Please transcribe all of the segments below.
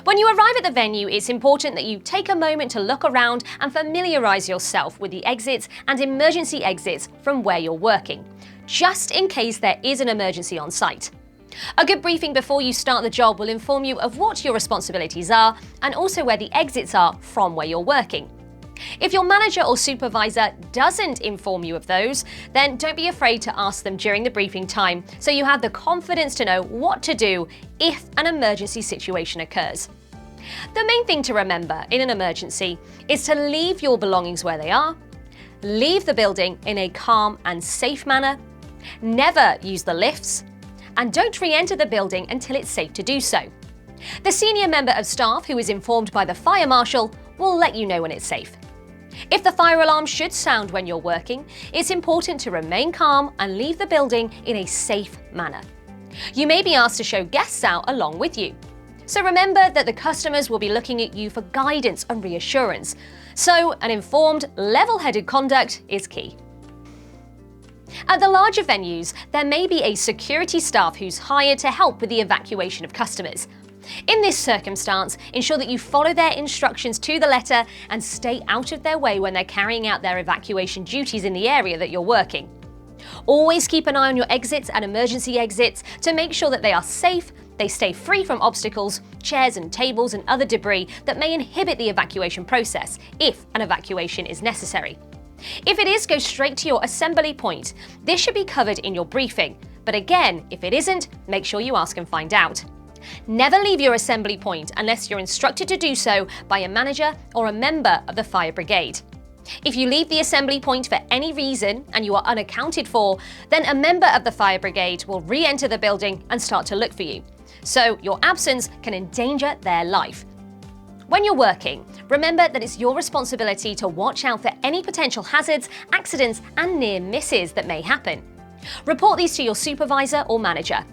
When you arrive at the venue, it's important that you take a moment to look around and familiarise yourself with the exits and emergency exits from where you're working, just in case there is an emergency on site. A good briefing before you start the job will inform you of what your responsibilities are and also where the exits are from where you're working. If your manager or supervisor doesn't inform you of those, then don't be afraid to ask them during the briefing time so you have the confidence to know what to do if an emergency situation occurs. The main thing to remember in an emergency is to leave your belongings where they are, leave the building in a calm and safe manner, never use the lifts, and don't re-enter the building until it's safe to do so. The senior member of staff who is informed by the fire marshal will let you know when it's safe. If the fire alarm should sound when you're working, it's important to remain calm and leave the building in a safe manner. You may be asked to show guests out along with you. So remember that the customers will be looking at you for guidance and reassurance. So an informed, level-headed conduct is key. At the larger venues, there may be a security staff who's hired to help with the evacuation of customers. In this circumstance, ensure that you follow their instructions to the letter and stay out of their way when they're carrying out their evacuation duties in the area that you're working. Always keep an eye on your exits and emergency exits to make sure that they are safe, they stay free from obstacles, chairs and tables and other debris that may inhibit the evacuation process if an evacuation is necessary. If it is, go straight to your assembly point. This should be covered in your briefing, but again, if it isn't, make sure you ask and find out. Never leave your assembly point unless you're instructed to do so by a manager or a member of the fire brigade. If you leave the assembly point for any reason and you are unaccounted for, then a member of the fire brigade will re-enter the building and start to look for you. So your absence can endanger their life. When you're working, remember that it's your responsibility to watch out for any potential hazards, accidents, and near misses that may happen. Report these to your supervisor or manager.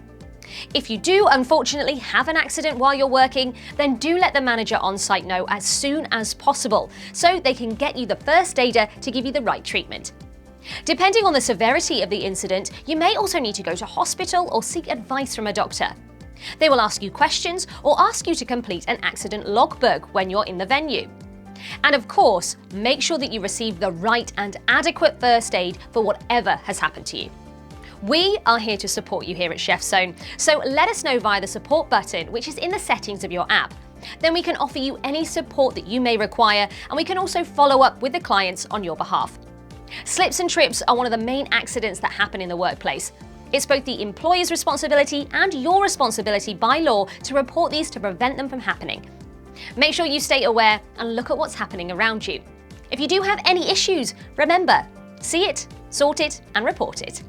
If you do unfortunately have an accident while you're working, then do let the manager on site know as soon as possible so they can get you the first aider to give you the right treatment. Depending on the severity of the incident, you may also need to go to hospital or seek advice from a doctor. They will ask you questions or ask you to complete an accident logbook when you're in the venue. And of course, make sure that you receive the right and adequate first aid for whatever has happened to you. We are here to support you here at Chef's Zone, so let us know via the support button, which is in the settings of your app. Then we can offer you any support that you may require, and we can also follow up with the clients on your behalf. Slips and trips are one of the main accidents that happen in the workplace. It's both the employer's responsibility and your responsibility by law to report these to prevent them from happening. Make sure you stay aware and look at what's happening around you. If you do have any issues, remember, see it, sort it, and report it.